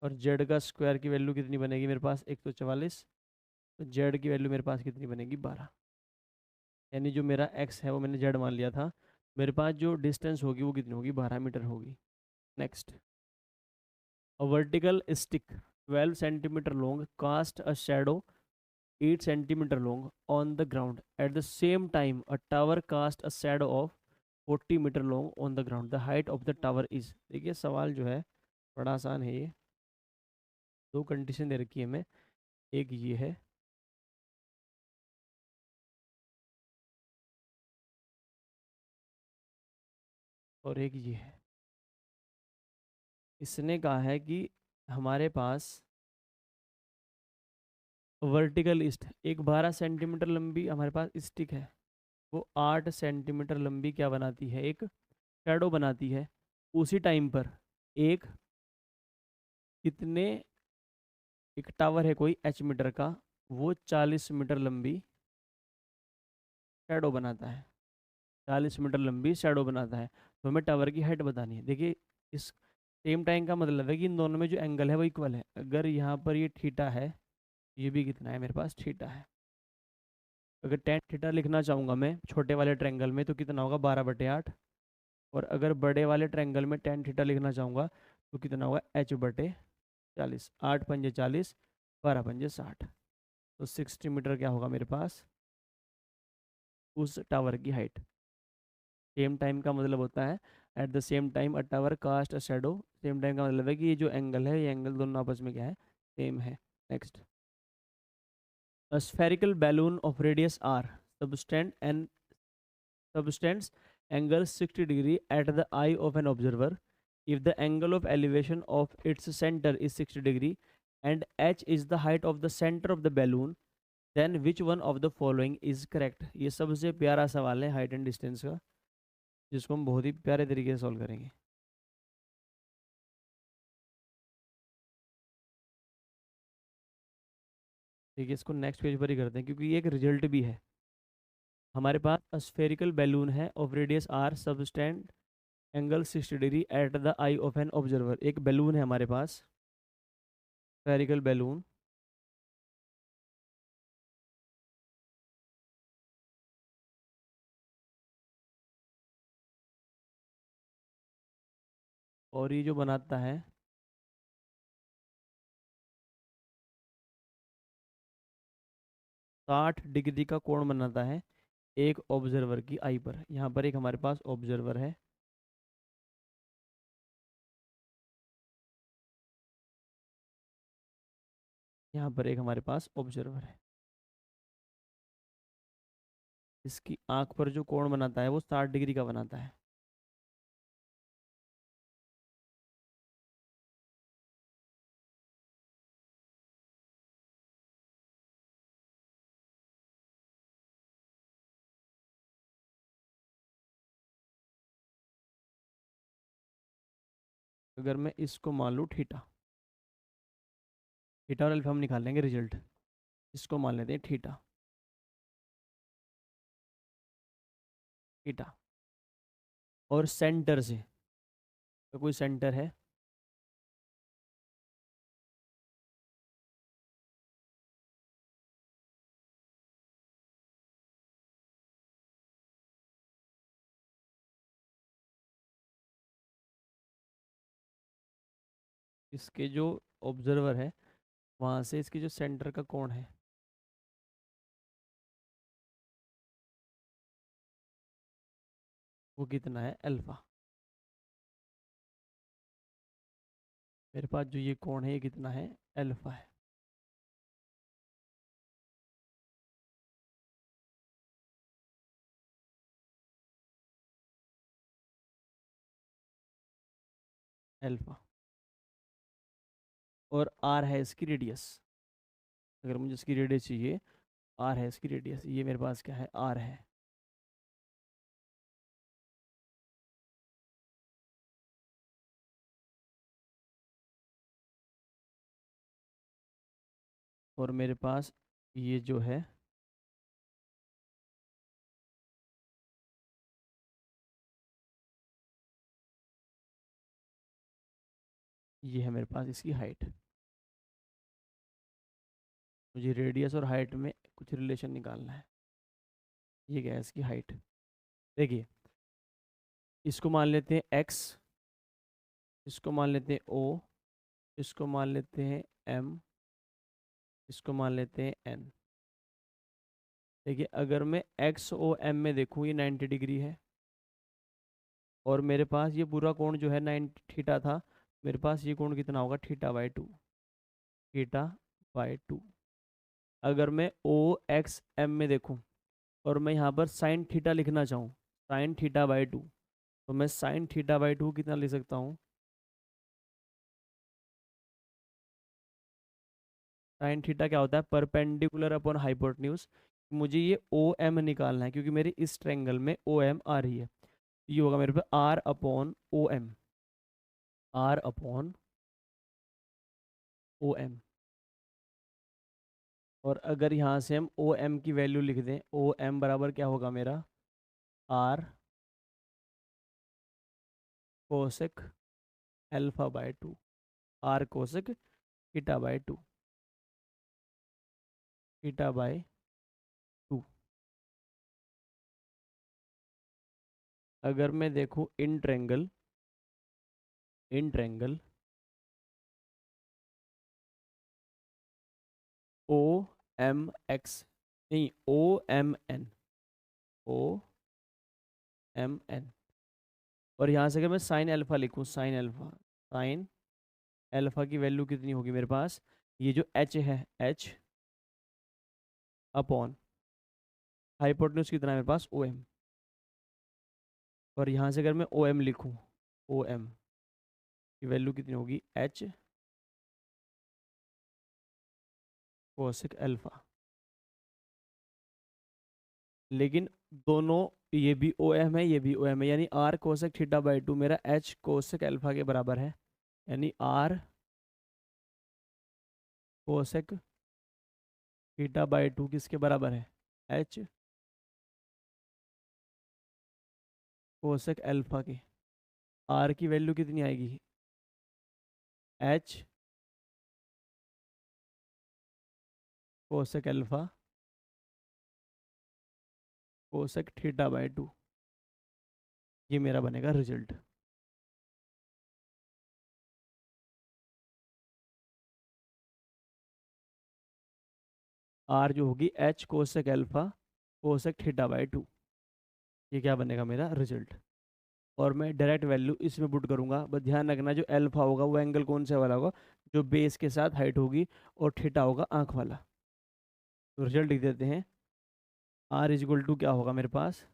और z का स्क्वायर की वैल्यू कितनी बनेगी मेरे पास? 144। तो z की वैल्यू मेरे पास कितनी बनेगी? 12। यानी जो मेरा x है वो मैंने z मान लिया था, मेरे पास जो डिस्टेंस होगी वो कितनी होगी? 12 मीटर होगी। Next, a vertical stick 12 centimetre long cast a shadow 8 centimeter long on the ground. At the same time, a tower cast a shadow of 40 meter long on the ground. The height of the tower is, देखिए सवाल जो है बड़ा आसान है ये। दो condition दे रखी है हमें, एक ये है और एक ये है। इसने कहा है कि हमारे पास वर्टिकल ईस्ट एक 12 सेंटीमीटर लंबी हमारे पास स्टिक है, वो 8 सेंटीमीटर लंबी क्या बनाती है? एक शैडो बनाती है। उसी टाइम पर एक कितने, एक टावर है कोई h मीटर का, वो 40 मीटर लंबी शैडो बनाता है। 40 मीटर लंबी शैडो बनाता है। तो हमें टावर की हाइट बतानी है। देखिए, इस सेम टाइम का मतलब है कि इन दोनों में जो एंगल है वो इक्वल है। अगर यहाँ पर ये थीटा है, ये भी कितना है मेरे पास? थीटा है। अगर टेन थीटा लिखना चाहूँगा मैं छोटे वाले ट्रायंगल में तो कितना होगा? 12/8। और अगर बड़े वाले ट्रायंगल में टेन थीटा लिखना चाहूँगा तो कितना होगा? h/40। 8×5 = 40, 12×5 = 60। तो 60 मीटर क्या होगा मेरे पास? उस टावर की हाइट। सेम टाइम का मतलब होता है at the same time a tower cast a shadow. Same time का मतलब है कि ये जो एंगल है, ये एंगल दोनों आपस में क्या है? सेम है। Next, a spherical balloon of radius r subtends angle 60 degree at the eye of an observer. If the angle of elevation of its center is 60 degree and h is the height of the center of the balloon, then which one of the following is correct? ये सबसे प्यारा सवाल है height and distance का, जिसको हम बहुत ही प्यारे तरीके से सॉल्व करेंगे। ठीक है, इसको नेक्स्ट पेज पर ही करते हैं क्योंकि ये एक रिजल्ट भी है। हमारे पास स्फेरिकल बैलून है of radius R subtend angle 60 degree at the eye of an observer. एक बैलून है हमारे पास, स्फेरिकल बैलून, और ये जो बनाता है 60 डिग्री का कोण बनाता है एक ऑब्जर्वर की आई पर। यहाँ पर एक हमारे पास ऑब्जर्वर है, यहाँ पर एक हमारे पास ऑब्जर्वर है। इसकी आंख पर जो कोण बनाता है वो 60 डिग्री का बनाता है। अगर मैं इसको मान लूँ थीटा, थीटा और अल्फा हम निकाल लेंगे रिजल्ट। इसको मान लेते हैं थीटा, थीटा। और सेंटर से, तो कोई सेंटर है, इसके जो ऑब्जर्वर है वहाँ से इसके जो सेंटर का कोण है वो कितना है, अल्फा। मेरे पास जो ये कोण है ये कितना है, अल्फा है। अल्फा। और आर है इसकी रेडियस। अगर मुझे इसकी रेडियस चाहिए, आर है इसकी रेडियस, ये मेरे पास क्या है, आर है। और मेरे पास ये जो है ये है मेरे पास इसकी हाइट। मुझे रेडियस और हाइट में कुछ रिलेशन निकालना है। ये क्या है, इसकी हाइट। देखिए, इसको मान लेते हैं एक्स, इसको मान लेते हैं ओ, इसको मान लेते हैं एम, इसको मान लेते हैं एन। देखिए, अगर मैं एक्स ओ एम में देखूँ ये 90 डिग्री है, और मेरे पास ये पूरा कोण जो है 90 थीटा था। मेरे पास ये कोण कितना होगा, theta by to, theta by to. अगर मैं ओ एक्स एम में देखूँ और मैं यहाँ पर साइन थीटा लिखना चाहूँ, साइन थीटा बाई टू, तो मैं साइन थीटा बाई टू कितना लिख सकता हूँ, साइन थीटा क्या होता है, परपेंडिकुलर अपॉन हाइपोटेन्यूज। मुझे ये ओ एम निकालना है क्योंकि मेरे इस ट्रेंगल में ओ एम आ रही है। ये होगा मेरे पे R upon O M, R upon O M. और अगर यहाँ से हम ओ एम की वैल्यू लिख दें, ओ एम बराबर क्या होगा मेरा, R cosec alpha by two, R cosec theta by two, theta by two. अगर मैं देखूँ in triangle O M X, नहीं O M N, O M N. और यहाँ से अगर मैं साइन अल्फा लिखूँ, साइन अल्फा, साइन अल्फा की वैल्यू कितनी होगी मेरे पास, ये जो एच है, एच अपॉन हाइपोटेन्यूज कितना है मेरे पास, ओ एम। और यहाँ से अगर मैं ओ एम लिखूँ, ओ एम की वैल्यू कितनी होगी, एच कोसेक अल्फा। लेकिन दोनों, ये भी ओ एम है ये भी ओ एम है, यानी R cosec theta by two मेरा एच कोसेक अल्फा के बराबर है। यानी आर कोसेक थीटा बाई 2 किसके बराबर है? एच कोसेक अल्फा के। आर की वैल्यू कितनी आएगी? H cosec alpha cosec theta by 2। ये मेरा बनेगा रिजल्ट। आर जो होगी H cosec alpha cosec theta by 2। ये क्या बनेगा मेरा रिजल्ट। और मैं डायरेक्ट वैल्यू इसमें पुट करूंगा। बस ध्यान रखना जो अल्फा होगा वो एंगल कौन से वाला होगा? जो बेस के साथ हाइट होगी। और थीटा होगा आंख वाला। तो रिजल्ट लिख देते हैं। आर इज इक्वल टू क्या होगा मेरे पास?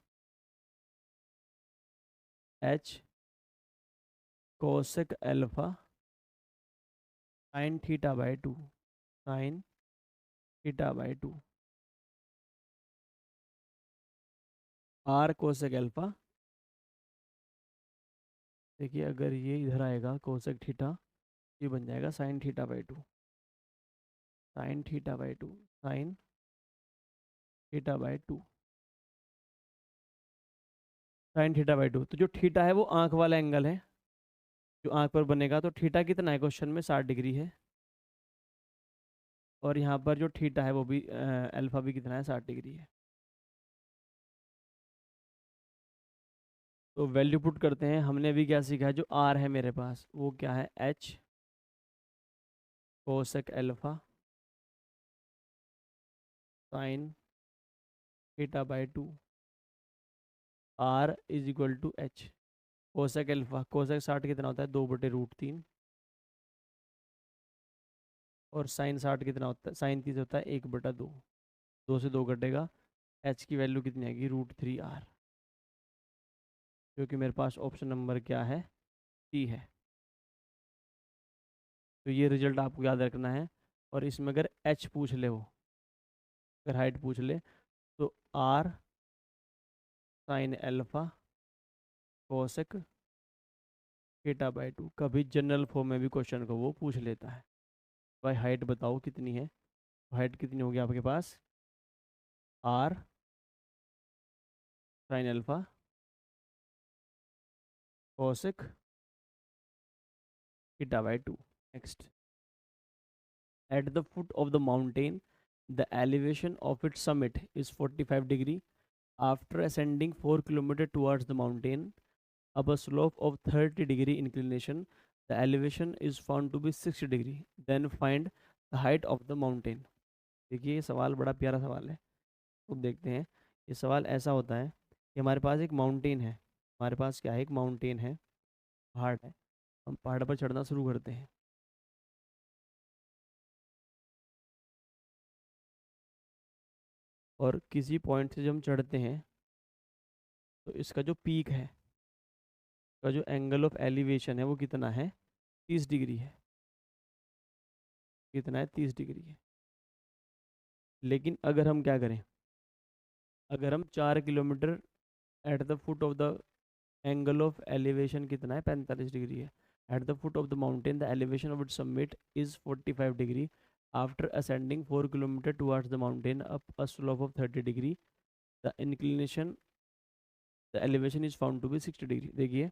H cosec alpha sine theta by 2। Sine theta by 2। R cosec alpha. देखिए अगर ये इधर आएगा कोसेक थीटा, ये बन जाएगा sign theta by 2। Sine theta by 2। Sine theta by 2। Sine theta by 2। तो जो थीटा है वो आंख वाला एंगल है जो आंख पर बनेगा। तो थीटा कितना है क्वेश्चन में? 60 डिग्री है। और यहाँ पर जो थीटा है वो भी अल्फा भी कितना है? 60 डिग्री है। तो वैल्यू पुट करते हैं। हमने अभी क्या सीखा है? जो आर है मेरे पास वो क्या है? H cosec alpha sine theta by 2। R is equal to H cosec alpha. Cosec 60 कितना होता है? 2/√3। और साइन 60 कितना होता है? साइन 30 होता है 1/2। 2 से 2 कटेगा। एच की वैल्यू कितनी आएगी? √3r। जो कि मेरे पास ऑप्शन नंबर क्या है? सी है। तो ये रिजल्ट आपको याद रखना है। और इसमें अगर एच पूछ ले, वो अगर हाइट पूछ ले, तो R sine alpha cosec theta by 2। कभी जनरल फॉर्म में भी क्वेश्चन को वो पूछ लेता है। भाई हाइट बताओ कितनी है? हाइट कितनी होगी आपके पास? R sine alpha cosec theta by 2। Next. At the foot of the mountain, the elevation of its summit is 45 degree. After ascending 4 kilometers towards the mountain, up a slope of 30-degree inclination, the elevation is found to be 60 degree. Then find the height of the mountain. देखिए ये सवाल बड़ा प्यारा सवाल है। तो देखते हैं। ये सवाल ऐसा होता है कि हमारे पास एक माउंटेन है। हमारे पास क्या है? एक माउंटेन है, पहाड़ है। हम पहाड़ पर चढ़ना शुरू करते हैं। और किसी पॉइंट से जब हम चढ़ते हैं तो इसका जो पीक है, का जो एंगल ऑफ एलिवेशन है वो कितना है? 30 डिग्री है। कितना है? 30 डिग्री है। लेकिन अगर हम क्या करें? अगर हम 4 kilometre at the foot of the angle of elevation कितना है? 45 डिग्री है। At the foot of the mountain the elevation of it summit is 45 degree. After ascending 4 kilometre towards the mountain up a slope of 30 degree, the inclination the elevation is found to be 60 degree. देखिए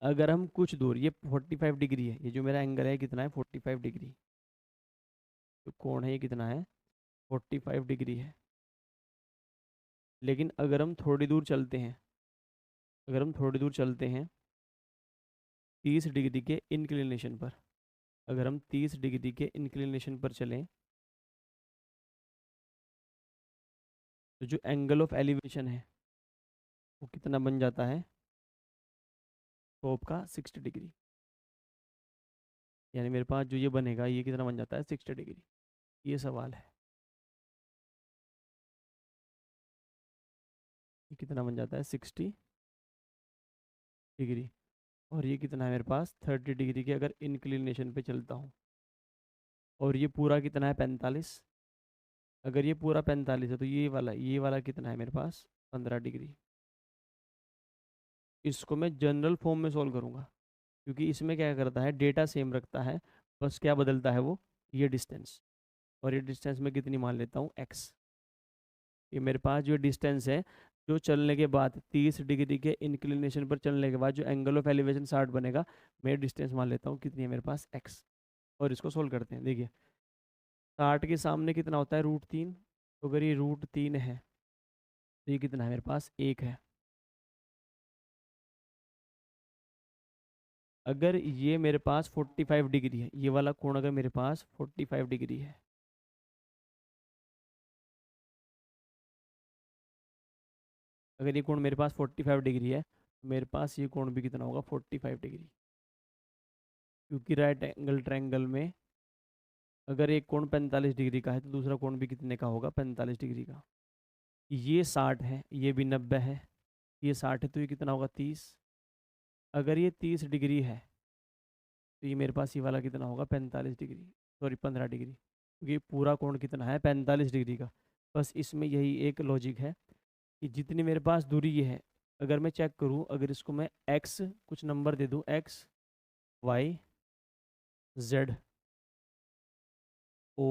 अगर हम कुछ दूर, ये 45 degree है, ये जो मेरा एंगल है कितना है? 45 डिग्री। तो कोण है ये कितना है? 45 डिग्री है। लेकिन अगर हम थोड़ी दूर चलते हैं, अगर हम थोड़ी दूर चलते हैं 30 डिग्री के इंक्लिनेशन पर, अगर हम 30 डिग्री के इंक्लिनेशन पर चलें, तो जो एंगल ऑफ एलिवेशन है वो कितना बन जाता है? टॉप का 60 डिग्री। यानी मेरे पास जो ये बनेगा ये कितना बन जाता है? 60 डिग्री। ये सवाल है। ये कितना बन जाता है? 60 डिग्री। और ये कितना है मेरे पास? 30 डिग्री के अगर इंक्लिनेशन पे चलता हूँ। और ये पूरा कितना है? 45। अगर ये पूरा 45 है तो ये वाला कितना है मेरे पास? 15 डिग्री। इसको मैं जनरल फॉर्म में सॉल्व करूँगा, क्योंकि इसमें क्या करता है? डेटा सेम रखता है, बस क्या बदलता है वो? ये डिस्टेंस। और ये डिस्टेंस मैं कितनी मान लेता हूँ x। ये मेरे पास जो डिस्टेंस है, जो चलने के बाद 30 डिग्री के इंक्लिनेशन पर चलने के बाद जो एंगल ऑफ एलिवेशन 60 बनेगा, मैं डिस्टेंस मान लेता हूँ कितनी है मेरे पास x। और इसको सोल्व करते हैं। देखिए 60 के सामने कितना होता है, √3। तो अगर ये √3 है तो ये कितना है मेरे पास, 1 है। अगर ये मेरे पास 45 डिग्री है, ये वाला कोण अगर मेरे पास 45 डिग्री है, अगर ये कोण मेरे पास 45 डिग्री है, तो मेरे पास ये कोण भी कितना होगा, 45 डिग्री। क्योंकि राइट एंगल ट्रायंगल में अगर एक कोण 45 डिग्री का है तो दूसरा कोण भी कितने का होगा, 45 डिग्री का। ये 60 है, ये भी 90 है, ये 60 है तो ये कितना होगा, 30। अगर ये 30 डिग्री है तो ये मेरे पास ये वाला कितना होगा, 45 डिग्री, सॉरी 15 डिग्री, क्योंकि पूरा कोण कितना है, 45 डिग्री का। बस इसमें यही एक लॉजिक है कि जितनी मेरे पास दूरी ये है, अगर मैं चेक करूं, अगर इसको मैं x कुछ नंबर दे दूं, x y z o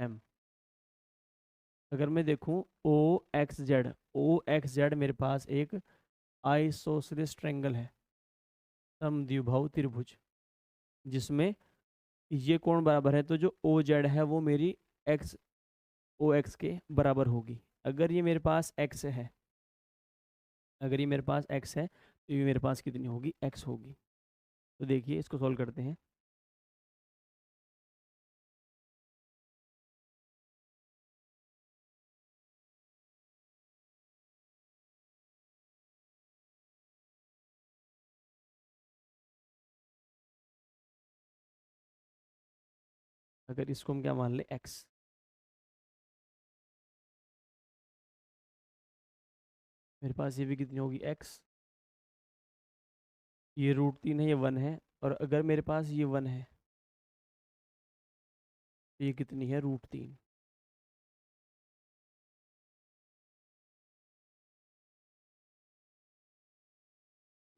m, अगर मैं देखूं o x z मेरे पास एक आइसोसेलेस ट्रायंगल है, समद्विबाहु त्रिभुज, जिसमें ये कोण बराबर है, तो जो ओ जेड है वो मेरी एक्स ओ एक्स के बराबर होगी। अगर ये मेरे पास x है, अगर ये मेरे पास x है तो ये मेरे पास कितनी होगी, x होगी। तो देखिए इसको सॉल्व करते हैं। अगर इसको हम क्या मान ले, x, मेरे पास ये भी कितनी होगी, x। ये √3 है, ये 1 है, और अगर मेरे पास ये 1 है तो ये कितनी है, √3।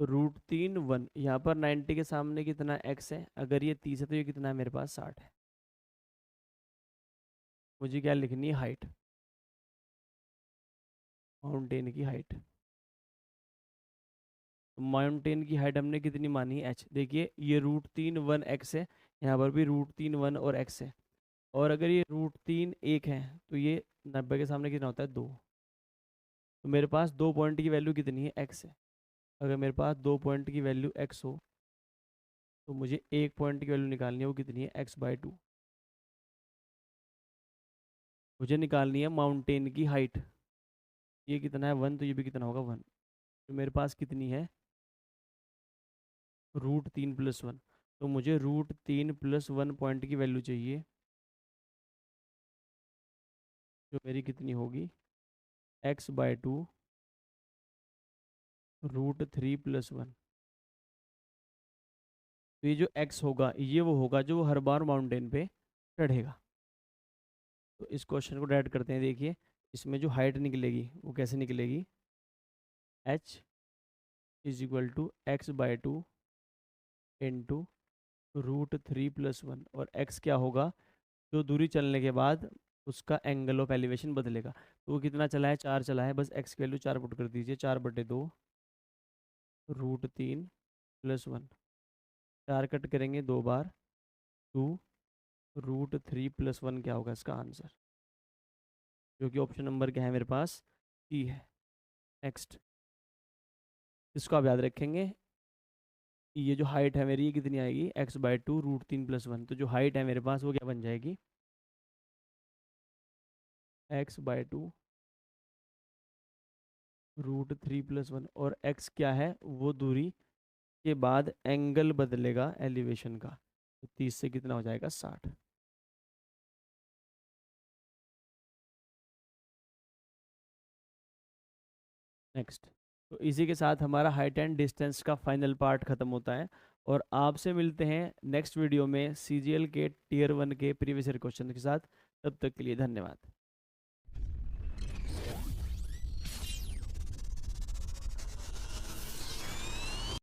तो √3 1, यहाँ पर 90 के सामने कितना x है, अगर ये 30 है तो ये कितना है मेरे पास, 60 है। मुझे क्या लिखनी है, हाइट, माउंटेन की हाइट। माउंटेन की हाइट हमने कितनी मानी है, h। देखिए ये √3 1 x है, यहाँ पर भी √3 1 और x है, और अगर ये √3 1 है तो ये 90 के सामने कितना होता है, 2। तो मेरे पास 2 पॉइंट की वैल्यू कितनी है, x है। अगर मेरे पास 2 पॉइंट की वैल्यू x हो तो मुझे 1 पॉइंट की वैल्यू निकालनी है, वो कितनी है, x/2। मुझे निकालनी है माउंटेन की हाइट, ये कितना है, 1, तो ये भी कितना होगा, 1। तो मेरे पास कितनी है, √3 + 1। तो मुझे √3 + 1 पॉइंट की वैल्यू चाहिए, जो मेरी कितनी होगी, x/2 √3 + 1। तो ये जो x होगा ये वो होगा जो हर बार माउंटेन पे चढ़ेगा। तो इस क्वेश्चन को डायरेक्ट करते हैं। देखिए इसमें जो हाइट निकलेगी वो कैसे निकलेगी, h = x/2 इंटू √3 + 1, और x क्या होगा, जो दूरी चलने के बाद उसका एंगल ऑफ एलिवेशन बदलेगा। तो वो कितना चला है, 4 चला है, बस x की वैल्यू 4 पुट कर दीजिए, 4/2 √3 + 1, 4 कट करेंगे 2 बार, 2 √3 + 1 क्या होगा इसका आंसर, जो कि ऑप्शन नंबर क्या है मेरे पास, ई है। नेक्स्ट, इसको आप याद रखेंगे, ये जो हाइट है मेरी ये कितनी आएगी, x/2 √3 + 1। तो जो हाइट है मेरे पास वो क्या बन जाएगी, x/2 √3 + 1, और x क्या है, वो दूरी के बाद एंगल बदलेगा एलिवेशन का, तो 30 से कितना हो जाएगा, 60। नेक्स्ट, तो इसी के साथ हमारा हाइट एंड डिस्टेंस का फाइनल पार्ट खत्म होता है, और आपसे मिलते हैं नेक्स्ट वीडियो में CGL के Tier 1 के प्रीवियस ईयर क्वेश्चन के साथ। तब तक के लिए धन्यवाद।